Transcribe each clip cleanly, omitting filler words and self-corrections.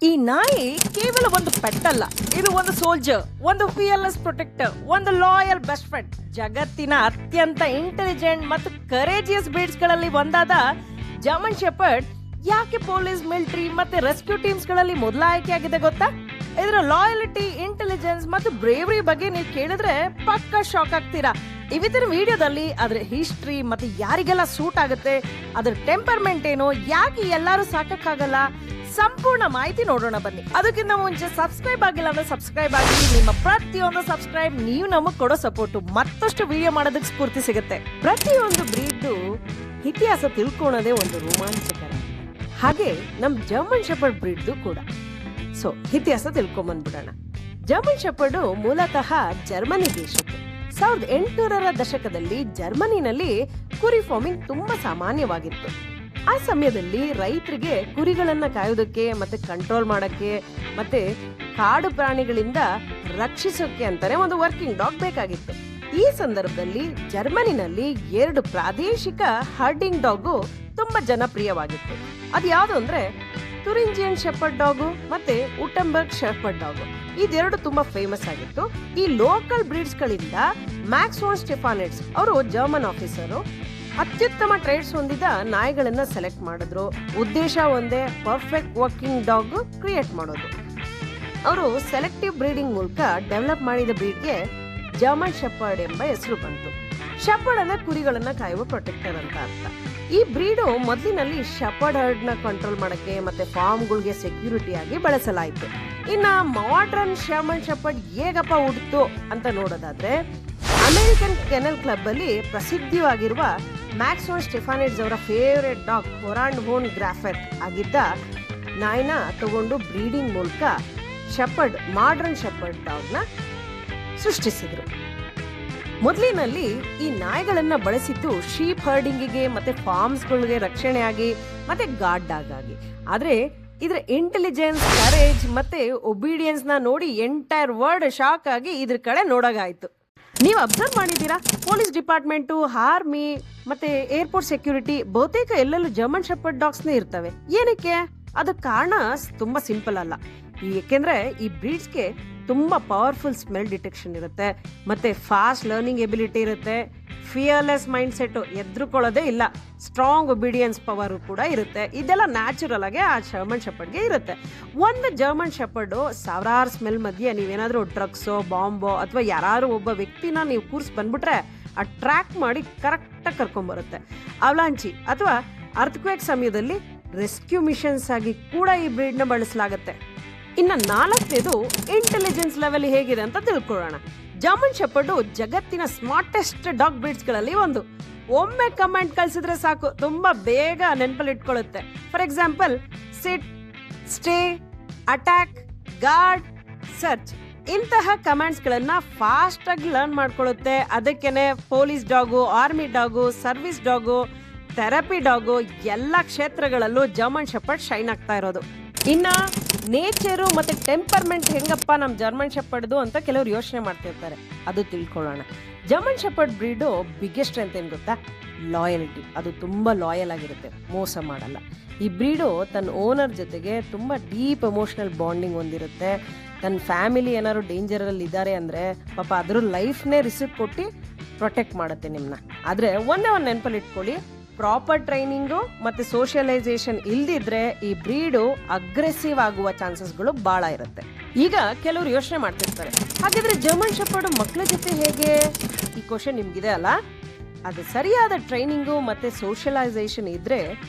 ಈ ನಾಯಿ ಕೇವಲ ಒಂದು ಪೆಟ್ ಅಲ್ಲ, ಇದು ಒಂದು ಸೋಲ್ಜರ್, ಒಂದು ಫಿಯರ್ಲೆಸ್ ಪ್ರೊಟೆಕ್ಟರ್, ಒಂದು ಲಾಯಲ್ ಬೆಸ್ಟ್ ಫ್ರೆಂಡ್. ಜಗತ್ತಿನ ಅತ್ಯಂತ ಇಂಟೆಲಿಜೆಂಟ್ ಮತ್ತು ಕರೇಜಿಯಸ್ ಬ್ರೀಡ್ಸ್ ಗಳಲ್ಲಿ ಒಂದಾದ ಜರ್ಮನ್ ಶೆಪರ್ಡ್ ಯಾಕೆ ಪೊಲೀಸ್, ಮಿಲಿಟರಿ ಮತ್ತೆ ರೆಸ್ಕ್ಯೂ ಟೀಮ್ಸ್ ಗಳಲ್ಲಿ ಮೊದಲ ಆಯ್ಕೆ ಆಗಿದೆ ಗೊತ್ತಾ? ಇದರ ಲಾಯಲಿಟಿ, ಇಂಟೆಲಿಜೆನ್ಸ್ ಮತ್ತು ಬ್ರೇವರಿ ಬಗ್ಗೆ ನೀವು ಕೇಳಿದ್ರೆ ಪಕ್ಕ ಶಾಕ್ ಆಗ್ತೀರಾ. ಇವತ್ತಿನ ವಿಡಿಯೋದಲ್ಲಿ ಅದರ ಹಿಸ್ಟ್ರಿ ಮತ್ತೆ ಯಾರಿಗೆಲ್ಲ ಸೂಟ್ ಆಗುತ್ತೆ, ಅದರ ಟೆಂಪರ್ಮೆಂಟ್ ಏನು, ಯಾಕೆ ಎಲ್ಲರೂ ಸಾಕಕ್ಕಾಗಲ್ಲ, ಸಂಪೂರ್ಣ ಮಾಹಿತಿ ನೋಡೋಣ ಬನ್ನಿ. ಅದಕ್ಕಿಂತ ಮುಂಚೆ ಸಬ್ಸ್ಕ್ರೈಬ್ ಆಗಿಲ್ಲ ಅಂದ್ರೆ ಸಬ್ಸ್ಕ್ರೈಬ್ ಆಗಿ. ನಿಮ್ಮ ಪ್ರತಿಯೊಂದು ಸಬ್ಸ್ಕ್ರೈಬ್ ನೀವು ನಮಗೆ ಕೊಡೋ ಸಪೋರ್ಟ್ ಮತ್ತಷ್ಟು ವಿಡಿಯೋ ಮಾಡೋದಕ್ಕೆ ಸ್ಫೂರ್ತಿ ಸಿಗುತ್ತೆ. ಪ್ರತಿಯೊಂದು ಬ್ರೀಡ್ದು ಇತಿಹಾಸ ತಿಳ್ಕೊಳ್ಳೋದೇ ಒಂದು ರೋಮಾಂಚಕರ. ಹಾಗೆ ನಮ್ ಜರ್ಮನ್ ಶೆಪರ್ಡ್ ಬ್ರೀಡ್ದು ಕೂಡ. ಸೊ ಇತಿಹಾಸ ತಿಳ್ಕೊಂಬಂದ್ಬಿಡೋಣ. ಜರ್ಮನ್ ಶೆಪರ್ಡ್ ಮೂಲತಃ ಜರ್ಮನಿ ದೇಶದ್ದು. 1800ರ ದಶಕದಲ್ಲಿ ಜರ್ಮನಿನಲ್ಲಿ ಕುರಿ ಫಾರ್ಮಿಂಗ್ ತುಂಬಾ ಸಾಮಾನ್ಯವಾಗಿತ್ತು. ಆ ಸಮಯದಲ್ಲಿ ರೈತರಿಗೆ ಕುರಿಗಳನ್ನ ಕಾಯೋದಕ್ಕೆ ಮತ್ತೆ ಕಂಟ್ರೋಲ್ ಮಾಡಕ್ಕೆ ಮತ್ತೆ ಕಾಡು ಪ್ರಾಣಿಗಳಿಂದ ರಕ್ಷಿಸೋಕೆ ಅಂತಾನೆ ಒಂದು ವರ್ಕಿಂಗ್ ಡಾಗ್ ಬೇಕಾಗಿತ್ತು. ಈ ಸಂದರ್ಭದಲ್ಲಿ ಜರ್ಮನಿನಲ್ಲಿ 2 ಪ್ರಾದೇಶಿಕ ಹರ್ಡಿಂಗ್ ಡಾಗು ತುಂಬಾ ಜನಪ್ರಿಯವಾಗಿತ್ತು. ಅದು ಯಾವುದು ಅಂದ್ರೆ ತುರಿಂಜಿಯನ್ ಶೆಪರ್ಡ್ ಡಾಗು ಮತ್ತೆ ಉಟೆಂಬರ್ಗ್ ಶೆಪರ್ಡ್ ಡಾಗು. ಇದೆರಡು ತುಂಬಾ ಫೇಮಸ್ ಆಗಿತ್ತು. ಈ ಲೋಕಲ್ ಬ್ರೀಡ್ಸ್ ಗಳಿಂದ ಮ್ಯಾಕ್ಸ್ ವಾನ್ ಸ್ಟೆಫಾನೆಟ್ಸ್ ಅವರು ಜರ್ಮನ್ ಆಫೀಸರು ಅತ್ಯುತ್ತಮ ಟ್ರೇಡ್ಸ್ ಹೊಂದಿದ ನಾಯಿಗಳನ್ನ ಸೆಲೆಕ್ಟ್ ಮಾಡಿದ್ರು. ಉದ್ದೇಶ ಒಂದೇ, ಪರ್ಫೆಕ್ಟ್ ವರ್ಕಿಂಗ್ ಡಾಗ್ ಕ್ರಿಯೇಟ್ ಮಾಡೋದು. ಅವರು ಸೆಲೆಕ್ಟಿವ್ ಬ್ರೀಡಿಂಗ್ ಮೂಲಕ ಡೆವಲಪ್ ಮಾಡಿದ ಬ್ರೀಡ್ಗೆ ಜರ್ಮನ್ ಶೆಪರ್ಡ್ ಎಂಬ ಹೆಸರು ಬಂತು. ಶೆಪರ್ಡ್ ಅಂದ್ರೆ ಕುರಿಗಳನ್ನ ಕಾಯುವ ಪ್ರೊಟೆಕ್ಟರ್ ಅಂತ ಅರ್ಥ. ಈ ಬ್ರೀಡು ಮೊದಲಿನಲ್ಲಿ ಶೆಪರ್ಡ್ ಹರ್ಡ್ ನ ಕಂಟ್ರೋಲ್ ಮಾಡಕ್ಕೆ ಮತ್ತೆ ಫಾರ್ಮ್ಗಳಿಗೆ ಸೆಕ್ಯೂರಿಟಿ ಆಗಿ ಬಳಸಲಾಯಿತು. ಇನ್ನ ಮಾಡರ್ನ್ ಜರ್ಮನ್ ಶೆಪರ್ಡ್ ಹೇಗಪ್ಪ ಹುಟ್ಟಿತು ಅಂತ ನೋಡೋದಾದ್ರೆ, ಅಮೆರಿಕನ್ ಕೆನಲ್ ಕ್ಲಬ್ ಅಲ್ಲಿ ಪ್ರಸಿದ್ಧವಾಗಿರುವ ಮ್ಯಾಕ್ಸ್ ವಾನ್ ಸ್ಟೆಫಾನೆಟ್ಸ್ ಅವರ ಫೇವರೇಟ್ ಡಾಗ್ ಹೊರಾಂಡ್ ಹೋನ್ ಗ್ರಾಫೆಟ್ ಆಗಿದ್ದ ನಾಯಿನ ತಗೊಂಡು ಬ್ರೀಡಿಂಗ್ ಮೂಲಕ ಮಾಡರ್ನ್ ಶೆಪರ್ಡ್ ಡಾಗ್ ನ ಸೃಷ್ಟಿಸಿದ್ರು. ಮೊದಲಿನಲ್ಲಿ ಈ ನಾಯಿಗಳನ್ನ ಬಳಸಿದ್ದು ಶೀಪ್ ಹರ್ಡಿಂಗಿಗೆ ಮತ್ತೆ ಫಾರ್ಮ್ಸ್ಗಳಿಗೆ ರಕ್ಷಣೆಯಾಗಿ ಮತ್ತೆ ಗಾರ್ಡ್ ಡಾಗ್ ಆಗಿ. ಆದ್ರೆ ಇದ್ರ ಇಂಟೆಲಿಜೆನ್ಸ್, ಕರೇಜ್ ಮತ್ತೆ ಒಬಿಡಿಯನ್ಸ್ ನ ನೋಡಿ ಎಂಟೈರ್ ವರ್ಲ್ಡ್ ಶಾಕ್ ಆಗಿ ಇದ್ರ ಕಡೆ ನೋಡೋಗಾಯ್ತು. ನೀವು ಅಬ್ಸರ್ವ್ ಮಾಡಿದ್ದೀರಾ, ಪೊಲೀಸ್ ಡಿಪಾರ್ಟ್ಮೆಂಟು, ಆರ್ಮಿ ಮತ್ತೆ ಏರ್ಪೋರ್ಟ್ ಸೆಕ್ಯೂರಿಟಿ ಬಹುತೇಕ ಎಲ್ಲೆಲ್ಲೂ ಜರ್ಮನ್ ಶೆಪರ್ಡ್ ಡಾಗ್ಸ್ನೇ ಇರ್ತವೆ. ಏನಕ್ಕೆ? ಅದಕ್ಕೆ ಕಾರಣ ತುಂಬಾ ಸಿಂಪಲ್ ಅಲ್ಲ. ಏಕೆಂದ್ರೆ ಈ ಬ್ರೀಡ್ಸ್ಗೆ ತುಂಬಾ ಪವರ್ಫುಲ್ ಸ್ಮೆಲ್ ಡಿಟೆಕ್ಷನ್ ಇರುತ್ತೆ, ಮತ್ತೆ ಫಾಸ್ಟ್ ಲರ್ನಿಂಗ್ ಎಬಿಲಿಟಿ ಇರುತ್ತೆ, ಫಿಯರ್ಲೆಸ್ ಮೈಂಡ್ ಸೆಟ್, ಎದ್ರುಕೊಳ್ಳೋದೇ ಇಲ್ಲ, ಸ್ಟ್ರಾಂಗ್ ಒಬಿಡಿಯನ್ಸ್ ಪವರ್ ಕೂಡ ಇರುತ್ತೆ. ಇದೆಲ್ಲ ನ್ಯಾಚುರಲ್ ಆಗಿ ಆ ಜರ್ಮನ್ ಶೆಪರ್ಡ್ಗೆ ಇರುತ್ತೆ. ಒಂದು ಜರ್ಮನ್ ಶೆಪರ್ಡ್ ಸಾವಿರಾರು ಸ್ಮೆಲ್ ಮಧ್ಯೆ ನೀವೇನಾದ್ರೂ ಡ್ರಗ್ಸೋ, ಬಾಂಬೋ ಅಥವಾ ಯಾರು ಒಬ್ಬ ವ್ಯಕ್ತಿನ ನೀವು ಕೂರ್ಸ್ ಬಂದ್ಬಿಟ್ರೆ ಆ ಟ್ರ್ಯಾಕ್ ಮಾಡಿ ಕರೆಕ್ಟಾಗಿ ಕರ್ಕೊಂಡ್ಬರುತ್ತೆ. ಅವಲಾಂಚಿ ಅಥವಾ ಅರ್ಥಕ್ವೇಕ್ ಸಮಯದಲ್ಲಿ ರೆಸ್ಕ್ಯೂ ಮಿಷನ್ಸ್ ಆಗಿ ಕೂಡ ಈ ಬ್ರೀಡ್ನ ಬಳಸಲಾಗುತ್ತೆ. ಇನ್ನು 4ನೇದು ಇಂಟೆಲಿಜೆನ್ಸ್ ಲೆವೆಲ್ ಹೇಗಿದೆ ಅಂತ ತಿಳ್ಕೊಳ್ಳೋಣ. ಜರ್ಮನ್ ಶೆಪರ್ಡ್ ಜಗತ್ತಿನ ಸ್ಮಾರ್ಟೆಸ್ಟ್ ಡಾಗ್ ಬ್ರೀಡ್ಸ್ ಗಳಲ್ಲಿ ಒಂದು. ಒಮ್ಮೆ ಕಮೆಂಟ್ ಕಳಿಸಿದ್ರೆ ಸಾಕು, ತುಂಬಾ ಬೇಗ ನೆನಪಲ್ಲಿ ಇಟ್ಕೊಳ್ಳುತ್ತೆ. For example, sit, stay, attack, guard, search ಇಂತಹ ಕಮಾಂಡ್ಸ್ ಗಳನ್ನ ಫಾಸ್ಟ್ ಆಗಿ ಲರ್ನ್ ಮಾಡ್ಕೊಳ್ಳುತ್ತೆ. ಅದಕ್ಕೇನೆ police dog, army dog, service dog, therapy dog ಎಲ್ಲ ಕ್ಷೇತ್ರಗಳಲ್ಲೂ ಜರ್ಮನ್ ಶೆಪರ್ಡ್ ಶೈನ್ ಆಗ್ತಾ ಇರೋದು. ಇನ್ನ ನೇಚರು ಮತ್ತೆ ಟೆಂಪರ್ಮೆಂಟ್ ಹೆಂಗಪ್ಪ ನಮ್ ಜರ್ಮನ್ ಶೆಪರ್ಡ್ದು ಅಂತ ಕೆಲವರು ಯೋಚನೆ ಮಾಡ್ತಿರ್ತಾರೆ. ಅದು ತಿಳ್ಕೊಳ್ಳೋಣ. German shepherd breed biggest strength ಏನ್ ಗೊತ್ತಾ? ಲಾಯಲಿಟಿ. ಅದು ತುಂಬಾ ಲಾಯಲ್ ಆಗಿರುತ್ತೆ, ಮೋಸ ಮಾಡಲ್ಲ. ಈ ಬ್ರೀಡು ತನ್ನ ಓನರ್ ಜೊತೆಗೆ ತುಂಬಾ ಡೀಪ್ ಎಮೋಷನಲ್ ಬಾಂಡಿಂಗ್ ಹೊಂದಿರುತ್ತೆ. ತನ್ನ ಫ್ಯಾಮಿಲಿ ಏನಾದ್ರು ಡೇಂಜರ್ ಅಲ್ಲಿ ಇದ್ದಾರೆ ಅಂದ್ರೆ ಪಾಪ ಅದ್ರ ಲೈಫ್ನೇ ರಿಸ್ಕ್ ಕೊಟ್ಟು ಪ್ರೊಟೆಕ್ಟ್ ಮಾಡುತ್ತೆ ನಿಮ್ನ. ಆದ್ರೆ ಒಂದೇ ಒಂದು ನೆನಪಲ್ಲಿ ಇಟ್ಕೊಳ್ಳಿ, ಪ್ರಾಪರ್ ಟ್ರೈನಿಂಗು ಮತ್ತೆ ಸೋಷಿಯಲೈಸೇಷನ್ ಇಲ್ದಿದ್ರೆ ಈ ಬ್ರೀಡು ಅಗ್ರೆಸಿವ್ ಆಗುವ ಚಾನ್ಸಸ್ಗಳು ಬಹಳ ಇರುತ್ತೆ. ಈಗ ಕೆಲವರು ಯೋಚನೆ ಮಾಡ್ತಿರ್ತಾರೆ, ಹಾಗಿದ್ರೆ ಜರ್ಮನ್ ಶೆಪರ್ಡ್ ಮಕ್ಕಳ ಜೊತೆ ಹೇಗೆ? ಈ ಕ್ವಶನ್ ನಿಮ್ಗಿದೆ ಅಲ್ಲ? ಅದು ಸರಿಯಾದ ಟ್ರೈನಿಂಗು ಮತ್ತೆ ಸೋಷಿಯಲೈಸೇಷನ್ ಇದ್ರೆ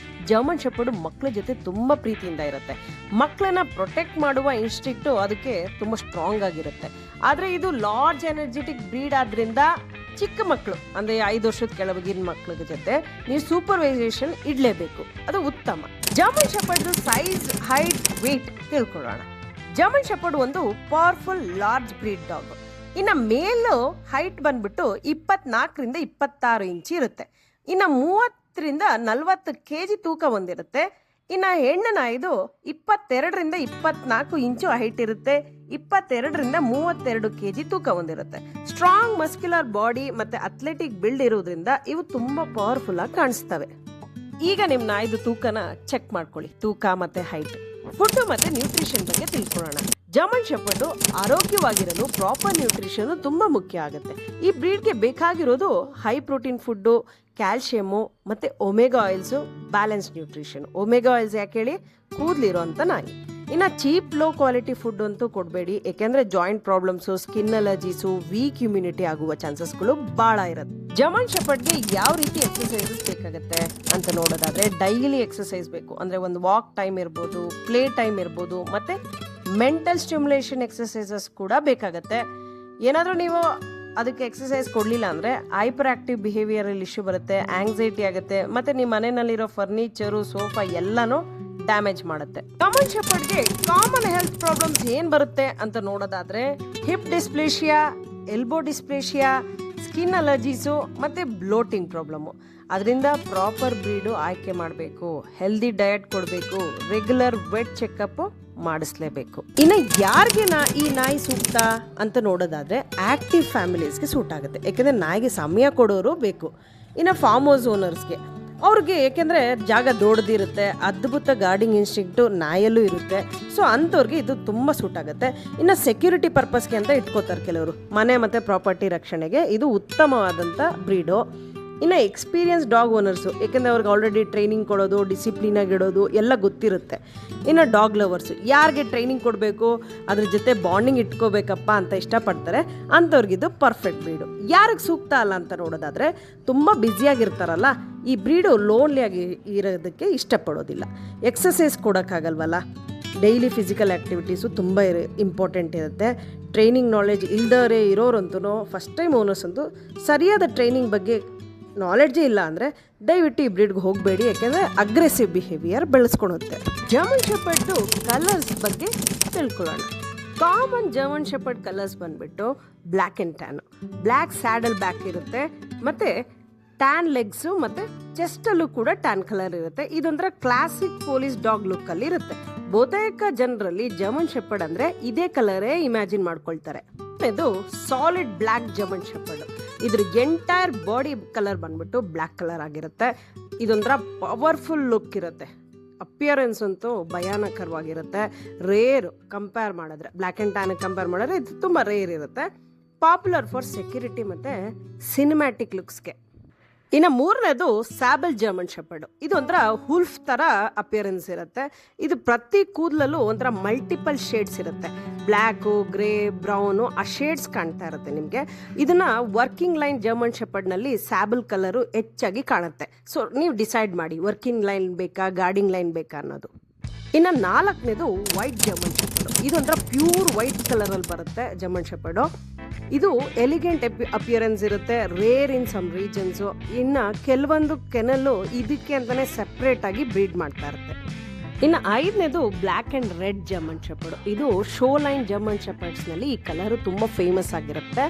ಜರ್ಮನ್ ಶೆಪರ್ಡ್ ಮಕ್ಕಳ ಜೊತೆ ತುಂಬಾ ಪ್ರೀತಿಯಿಂದ ಇರುತ್ತೆ. ಮಕ್ಕಳನ್ನ ಪ್ರೊಟೆಕ್ಟ್ ಮಾಡುವ ಇನ್ಸ್ಟಿಂಕ್ಟ್ ಅದಕ್ಕೆ ತುಂಬಾ ಸ್ಟ್ರಾಂಗ್ ಆಗಿರುತ್ತೆ. ಆದ್ರೆ ಇದು ಲಾರ್ಜ್ ಎನರ್ಜೆಟಿಕ್ ಬ್ರೀಡ್ ಆದ್ರಿಂದ ಚಿಕ್ಕ ಮಕ್ಕಳು ಅಂದ್ರೆ 5 ವರ್ಷದ ಕೆಳಗಿನ ಮಕ್ಕಳ ಜೊತೆ ನೀವು ಸೂಪರ್ವೈಸೇಷನ್ ಇಡ್ಲೇಬೇಕು, ಅದು ಉತ್ತಮ. German shepherd size, height, weight ತಿಳ್ಕೊಳ್ಳೋಣ. ಜರ್ಮನ್ ಶೆಪರ್ಡ್ ಒಂದು ಪವರ್ಫುಲ್ ಲಾರ್ಜ್ ಬ್ರೀಡ್ ಡಾಗ್. ಇನ್ನ ಮೇಲು ಹೈಟ್ ಬಂದ್ಬಿಟ್ಟು 24ರಿಂದ 26 ಇಂಚ್ ಇರುತ್ತೆ. ಇನ್ನ 30ರಿಂದ 40 kg ತೂಕ ಹೊಂದಿರುತ್ತೆ. ಇನ್ನ ಹೆಣ್ಣು ನಾಯಿದು 22ರಿಂದ 24 ಇಂಚು ಹೈಟ್ ಇರುತ್ತೆ, 22ರಿಂದ 32 kg ತೂಕ ಹೊಂದಿರುತ್ತೆ. ಸ್ಟ್ರಾಂಗ್ ಮಸ್ಕ್ಯುಲರ್ ಬಾಡಿ ಮತ್ತೆ ಅಥ್ಲೆಟಿಕ್ ಬಿಲ್ಡ್ ಇರೋದ್ರಿಂದ ಇವು ತುಂಬಾ ಪವರ್ಫುಲ್ ಆಗಿ ಕಾಣಿಸ್ತವೆ. ಈಗ ನಿಮ್ ನಾಯಿದು ತೂಕನ ಚೆಕ್ ಮಾಡ್ಕೊಳ್ಳಿ, ತೂಕ ಮತ್ತೆ ಹೈಟ್. ಫುಡ್ ಮತ್ತೆ ನ್ಯೂಟ್ರಿಷನ್ ಬಗ್ಗೆ ತಿಳ್ಕೊಳ್ಳೋಣ. ಜರ್ಮನ್ ಶೆಪರ್ಡ್ ಆರೋಗ್ಯವಾಗಿರಲು ಪ್ರಾಪರ್ ನ್ಯೂಟ್ರಿಷನ್ ತುಂಬಾ ಮುಖ್ಯ ಆಗುತ್ತೆ. ಈ ಬ್ರೀಡ್ಗೆ ಬೇಕಾಗಿರೋದು ಹೈ ಪ್ರೋಟೀನ್ ಫುಡ್, ಕ್ಯಾಲ್ಸಿಯಮ್ ಮತ್ತೆ omega oils, balance nutrition. Omega oils ಯಾಕೆ ಹೇಳಿ, ಕೂದಲಿರೋ ಅಂತ ನಾಯಿ. ಇನ್ನು ಚೀಪ್ ಲೋ ಕ್ವಾಲಿಟಿ ಫುಡ್ ಅಂತೂ ಕೊಡಬೇಡಿ, ಯಾಕೆಂದ್ರೆ joint problems, skin allergies, weak immunity ಆಗುವ ಚಾನ್ಸಸ್ಗಳು ಭಾಳ ಇರುತ್ತೆ. ಜರ್ಮನ್ ಶೆಪರ್ಡ್ಗೆ ಯಾವ ರೀತಿ ಎಕ್ಸಸೈಸಸ್ ಬೇಕಾಗುತ್ತೆ ಅಂತ ನೋಡೋದಾದ್ರೆ, ಡೈಲಿ ಎಕ್ಸಸೈಸ್ ಬೇಕು. ಅಂದ್ರೆ ಒಂದು ವಾಕ್ ಟೈಮ್ ಇರ್ಬೋದು, ಪ್ಲೇ ಟೈಮ್ ಇರ್ಬೋದು, ಮತ್ತೆ ಮೆಂಟಲ್ ಸ್ಟಿಮ್ಯುಲೇಷನ್ ಎಕ್ಸಸೈಸಸ್ ಕೂಡ ಬೇಕಾಗತ್ತೆ. ಏನಾದರೂ ನೀವು ಅದಕ್ಕೆ ಎಕ್ಸಸೈಸ್ ಕೊಡಲಿಲ್ಲ ಅಂದರೆ ಹೈಪರ್ ಆಕ್ಟಿವ್ ಬಿಹೇವಿಯರಲ್ಲಿ ಇಶ್ಯೂ ಬರುತ್ತೆ, ಆಂಗ್ಸೈಟಿ ಆಗುತ್ತೆ, ಮತ್ತೆ ನಿಮ್ಮ ಮನೆಯಲ್ಲಿರೋ ಫರ್ನಿಚರು, ಸೋಫಾ ಎಲ್ಲನೂ ಡ್ಯಾಮೇಜ್ ಮಾಡುತ್ತೆ. ಜರ್ಮನ್ ಶೆಪರ್ಡ್ಗೆ ಕಾಮನ್ ಹೆಲ್ತ್ ಪ್ರಾಬ್ಲಮ್ಸ್ ಏನ್ ಬರುತ್ತೆ ಅಂತ ನೋಡೋದಾದ್ರೆ, ಹಿಪ್ ಡಿಸ್ಪ್ಲೇಷಿಯಾ, ಎಲ್ಬೋ ಡಿಸ್ಪ್ಲೇಷಿಯಾ, ಸ್ಕಿನ್ ಅಲರ್ಜೀಸು ಮತ್ತೆ ಬ್ಲೋಟಿಂಗ್ ಪ್ರಾಬ್ಲಮ್ಮು. ಅದರಿಂದ ಪ್ರಾಪರ್ ಬ್ರೀಡು ಆಯ್ಕೆ ಮಾಡಬೇಕು, ಹೆಲ್ದಿ ಡಯಟ್ ಕೊಡಬೇಕು, ರೆಗ್ಯುಲರ್ ವೆಟ್ ಚೆಕಪ್ ಮಾಡಿಸ್ಲೇಬೇಕು. ಇನ್ನು ಯಾರಿಗೆ ಈ ನಾಯಿ ಸೂಕ್ತ ಅಂತ ನೋಡೋದಾದ್ರೆ, ಆಕ್ಟಿವ್ ಫ್ಯಾಮಿಲೀಸ್ಗೆ ಸೂಟ್ ಆಗುತ್ತೆ, ಯಾಕೆಂದ್ರೆ ನಾಯಿಗೆ ಸಮಯ ಕೊಡೋರು ಬೇಕು. ಇನ್ನು ಫಾರ್ಮ್ ಹೌಸ್ ಓನರ್ಸ್ಗೆ, ಅವ್ರಿಗೆ ಏಕೆಂದರೆ ಜಾಗ ದೊಡ್ಡದಿರುತ್ತೆ, ಅದ್ಭುತ ಗಾರ್ಡಿಂಗ್ ಇನ್ಸ್ಟಿಂಕ್ಟು ನಾಯಲ್ಲೂ ಇರುತ್ತೆ. ಸೊ ಅಂಥವ್ರಿಗೆ ಇದು ತುಂಬ ಸೂಟ್ ಆಗುತ್ತೆ. ಇನ್ನು ಸೆಕ್ಯೂರಿಟಿ ಪರ್ಪಸ್ಗೆ ಅಂತ ಇಟ್ಕೋತಾರೆ ಕೆಲವರು, ಮನೆ ಮತ್ತು ಪ್ರಾಪರ್ಟಿ ರಕ್ಷಣೆಗೆ ಇದು ಉತ್ತಮವಾದಂಥ ಬ್ರೀಡು. ಇನ್ನು ಎಕ್ಸ್ಪೀರಿಯನ್ಸ್ ಡಾಗ್ ಓನರ್ಸು, ಏಕೆಂದರೆ ಅವ್ರಿಗೆ ಆಲ್ರೆಡಿ ಟ್ರೈನಿಂಗ್ ಕೊಡೋದು, ಡಿಸಿಪ್ಲಿನಾಗಿ ಇಡೋದು ಎಲ್ಲ ಗೊತ್ತಿರುತ್ತೆ. ಇನ್ನು ಡಾಗ್ ಲವರ್ಸು, ಯಾರಿಗೆ ಟ್ರೈನಿಂಗ್ ಕೊಡಬೇಕು, ಅದ್ರ ಜೊತೆ ಬಾಂಡಿಂಗ್ ಇಟ್ಕೋಬೇಕಪ್ಪ ಅಂತ ಇಷ್ಟಪಡ್ತಾರೆ, ಅಂಥವ್ರಿಗಿದು ಪರ್ಫೆಕ್ಟ್ ಬ್ರೀಡು. ಯಾರಿಗೆ ಸೂಕ್ತ ಅಲ್ಲ ಅಂತ ನೋಡೋದಾದರೆ, ತುಂಬ ಬ್ಯುಸಿಯಾಗಿರ್ತಾರಲ್ಲ, ಈ ಬ್ರೀಡು ಲೋನ್ಲಿಯಾಗಿ ಇರೋದಕ್ಕೆ ಇಷ್ಟಪಡೋದಿಲ್ಲ. ಎಕ್ಸಸೈಸ್ ಕೊಡೋಕ್ಕಾಗಲ್ವಲ್ಲ, ಡೈಲಿ ಫಿಸಿಕಲ್ ಆ್ಯಕ್ಟಿವಿಟೀಸು ತುಂಬ ಇಂಪಾರ್ಟೆಂಟ್ ಇರುತ್ತೆ. ಟ್ರೈನಿಂಗ್ ನಾಲೆಜ್ ಇಲ್ದವರೇ ಇರೋರಂತೂ, ಫಸ್ಟ್ ಟೈಮ್ ಓನರ್ಸ್ ಅಂತೂ ಸರಿಯಾದ ಟ್ರೈನಿಂಗ್ ಬಗ್ಗೆ ನಾಲೆಡ್ಜೇ ಇಲ್ಲ ಅಂದರೆ ದಯವಿಟ್ಟು ಈ ಬ್ರೀಡ್ಗೆ ಹೋಗಬೇಡಿ, ಯಾಕೆಂದರೆ ಅಗ್ರೆಸಿವ್ ಬಿಹೇವಿಯರ್ ಬೆಳೆಸ್ಕೊಳುತ್ತೆ. ಜರ್ಮನ್ ಶೆಪರ್ಡ್ದು ಕಲರ್ಸ್ ಬಗ್ಗೆ ತಿಳ್ಕೊಳ್ಳೋಣ. ಕಾಮನ್ ಜರ್ಮನ್ ಶೆಪರ್ಡ್ ಕಲರ್ಸ್ ಬಂದ್ಬಿಟ್ಟು black and tan, black saddle back ಇರುತ್ತೆ, ಮತ್ತು ಟ್ಯಾನ್ ಲೆಗ್ಸು ಮತ್ತು ಚೆಸ್ಟಲ್ಲೂ ಕೂಡ ಟ್ಯಾನ್ ಕಲರ್ ಇರುತ್ತೆ. ಇದೊಂಥರ ಕ್ಲಾಸಿಕ್ ಪೊಲೀಸ್ ಡಾಗ್ ಲುಕ್ಕಲ್ಲಿ ಇರುತ್ತೆ. ಬಹುತೇಕ ಜನರಲ್ಲಿ ಜರ್ಮನ್ ಶೆಪರ್ಡ್ ಅಂದರೆ ಇದೇ ಕಲರೇ ಇಮ್ಯಾಜಿನ್ ಮಾಡ್ಕೊಳ್ತಾರೆ. ಇದು ಸಾಲಿಡ್ ಬ್ಲ್ಯಾಕ್ ಜರ್ಮನ್ ಶೆಪರ್ಡ್. ಇದ್ರ ಎಂಟೈರ್ ಬಾಡಿ ಕಲರ್ ಬಂದ್ಬಿಟ್ಟು ಬ್ಲ್ಯಾಕ್ ಕಲರ್ ಆಗಿರುತ್ತೆ. ಇದೊಂಥರ ಪವರ್ಫುಲ್ ಲುಕ್ ಇರುತ್ತೆ. ಅಪಿಯರೆನ್ಸ್ ಅಂತೂ ಭಯಾನಕರವಾಗಿರುತ್ತೆ. ರೇರ್ ಕಂಪೇರ್ ಮಾಡಿದ್ರೆ, ಬ್ಲ್ಯಾಕ್ ಆ್ಯಂಡ್ ಟ್ಯಾನ್ ಕಂಪೇರ್ ಮಾಡಿದ್ರೆ ಇದು ತುಂಬ ರೇರ್ ಇರುತ್ತೆ. ಪಾಪ್ಯುಲರ್ ಫಾರ್ ಸೆಕ್ಯೂರಿಟಿ ಮತ್ತು ಸಿನಿಮ್ಯಾಟಿಕ್ ಲುಕ್ಸ್ಗೆ. ಇನ್ನು ಮೂರನೇದು ಸ್ಯಾಬಲ್ ಜರ್ಮನ್ ಶೆಪರ್ಡ್. ಇದು ಒಂಥರ ಹುಲ್ಫ್ ಥರ ಅಪಿಯರೆನ್ಸ್ ಇರುತ್ತೆ. ಇದು ಪ್ರತಿ ಕೂದಲಲ್ಲೂ ಒಂಥರ ಮಲ್ಟಿಪಲ್ ಶೇಡ್ಸ್ ಇರುತ್ತೆ. ಬ್ಲ್ಯಾಕು, ಗ್ರೇ, ಬ್ರೌನು, ಆ ಶೇಡ್ಸ್ ಕಾಣ್ತಾ ಇರುತ್ತೆ ನಿಮಗೆ. ಇದನ್ನ ವರ್ಕಿಂಗ್ ಲೈನ್ ಜರ್ಮನ್ ಶೆಪರ್ಡ್ನಲ್ಲಿ ಸ್ಯಾಬಲ್ ಕಲರು ಹೆಚ್ಚಾಗಿ ಕಾಣುತ್ತೆ. ಸೊ ನೀವು ಡಿಸೈಡ್ ಮಾಡಿ, ವರ್ಕಿಂಗ್ ಲೈನ್ ಬೇಕಾ, ಗಾರ್ಡಿಂಗ್ ಲೈನ್ ಬೇಕಾ ಅನ್ನೋದು. ಇನ್ನು ನಾಲ್ಕನೇದು ವೈಟ್ ಜರ್ಮನ್ ಶೆಪರ್ಡ್. ಇದೊಂಥರ ಪ್ಯೂರ್ ವೈಟ್ ಕಲರಲ್ಲಿ ಬರುತ್ತೆ ಜರ್ಮನ್ ಶೆಪರ್ಡು. ಇದು ಎಲಿಗೆಂಟ್ ಅಪಿಯರೆನ್ಸ್ ಇರುತ್ತೆ, ರೇರ್ ಇನ್ ಸಮ್ ರೀಜನ್ಸು. ಇನ್ನು ಕೆಲವೊಂದು ಕೆನಲ್ಲು ಇದಕ್ಕೆ ಅಂತಲೇ ಸೆಪ್ರೇಟ್ ಆಗಿ ಬ್ರೀಡ್ ಮಾಡ್ತಾ ಇರುತ್ತೆ. ಇನ್ನು ಐದನೇದು black and red German shepherd. ಇದು ಶೋ ಲೈನ್ ಜರ್ಮನ್ ಶೆಪರ್ಡ್ಸ್ನಲ್ಲಿ ಈ ಕಲರು ತುಂಬ ಫೇಮಸ್ ಆಗಿರುತ್ತೆ.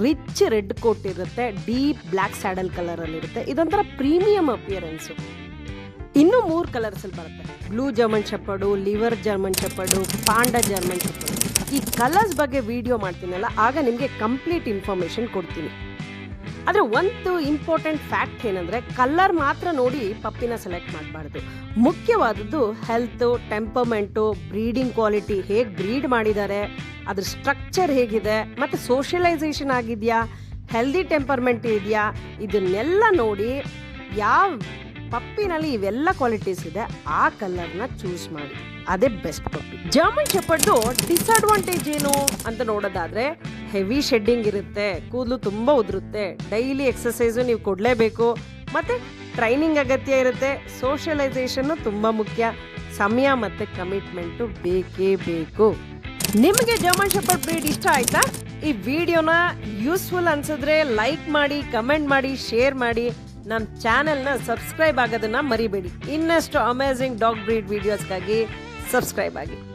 ರಿಚ್ ರೆಡ್ ಕೋಟ್ ಇರುತ್ತೆ, ಡೀಪ್ ಬ್ಲ್ಯಾಕ್ ಸ್ಯಾಡಲ್ ಕಲರಲ್ಲಿರುತ್ತೆ. ಇದೊಂಥರ ಪ್ರೀಮಿಯಂ ಅಪಿಯರೆನ್ಸು. ಇನ್ನೂ 3 ಕಲರ್ಸಲ್ಲಿ ಬರುತ್ತೆ: blue German shepherd, liver German shepherd, panda German shepherd. ಈ ಕಲರ್ಸ್ ಬಗ್ಗೆ ವಿಡಿಯೋ ಮಾಡ್ತೀನಲ್ಲ, ಆಗ ನಿಮಗೆ ಕಂಪ್ಲೀಟ್ ಇನ್ಫಾರ್ಮೇಷನ್ ಕೊಡ್ತೀನಿ. ಆದರೆ ಒಂದು ಇಂಪಾರ್ಟೆಂಟ್ ಫ್ಯಾಕ್ಟ್ ಏನಂದರೆ, ಕಲರ್ ಮಾತ್ರ ನೋಡಿ ಪಪ್ಪಿನ ಸೆಲೆಕ್ಟ್ ಮಾಡಬಾರ್ದು. ಮುಖ್ಯವಾದದ್ದು ಹೆಲ್ತು, ಟೆಂಪರ್ಮೆಂಟು, ಬ್ರೀಡಿಂಗ್ ಕ್ವಾಲಿಟಿ, ಹೇಗೆ ಬ್ರೀಡ್ ಮಾಡಿದ್ದಾರೆ, ಅದ್ರ ಸ್ಟ್ರಕ್ಚರ್ ಹೇಗಿದೆ, ಮತ್ತು ಸೋಷಿಯಲೈಸೇಷನ್ ಆಗಿದೆಯಾ, ಹೆಲ್ದಿ ಟೆಂಪರ್ಮೆಂಟ್ ಇದೆಯಾ, ಇದನ್ನೆಲ್ಲ ನೋಡಿ ಯಾವ ಪಪ್ಪಿನಲ್ಲಿ ಇವೆಲ್ಲ ಕ್ವಾಲಿಟೀಸ್ ಇದೆ ಆ ಕಲರ್ನ ಚೂಸ್ ಮಾಡಿ, ಅದೇ ಬೆಸ್ಟ್ ಪಪ್ಪಿ. ಜರ್ಮನ್ ಶೆಪರ್ಡ್ದು ಡಿಸ್ಅಡ್ವಾಂಟೇಜ್ ಏನು ಅಂತ ನೋಡೋದಾದ್ರೆ, ಹೆವಿ ಶೆಡ್ಡಿಂಗ್ ಇರುತ್ತೆ, ಕೂದಲು ತುಂಬ ಉದುರುತ್ತೆ, ಡೈಲಿ ಎಕ್ಸಸೈಸು ನೀವು ಕೊಡಲೇಬೇಕು, ಮತ್ತು ಟ್ರೈನಿಂಗ್ ಅಗತ್ಯ ಇರುತ್ತೆ, ಸೋಷಿಯಲೈಸೇಷನ್ನು ತುಂಬ ಮುಖ್ಯ, ಸಮಯ ಮತ್ತು ಕಮಿಟ್ಮೆಂಟು ಬೇಕೇ ಬೇಕು. ನಿಮಗೆ ಜರ್ಮನ್ ಶೆಪರ್ಡ್ ಬ್ರೀಡ್ ಇಷ್ಟ ಆಯ್ತಾ? ಈ ವಿಡಿಯೋನ ಯೂಸ್ಫುಲ್ ಅನ್ಸಿದ್ರೆ ಲೈಕ್ ಮಾಡಿ, ಕಮೆಂಟ್ ಮಾಡಿ, ಶೇರ್ ಮಾಡಿ. ನಮ್ಮ ಚಾನೆಲ್ನ ಸಬ್ಸ್ಕ್ರೈಬ್ ಆಗೋದನ್ನ ಮರಿಬೇಡಿ. ಇನ್ನಷ್ಟು ಅಮೇಝಿಂಗ್ ಡಾಗ್ ಬ್ರೀಡ್ ವಿಡಿಯೋಸ್ಗಾಗಿ ಸಬ್ಸ್ಕ್ರೈಬ್ ಆಗಿ.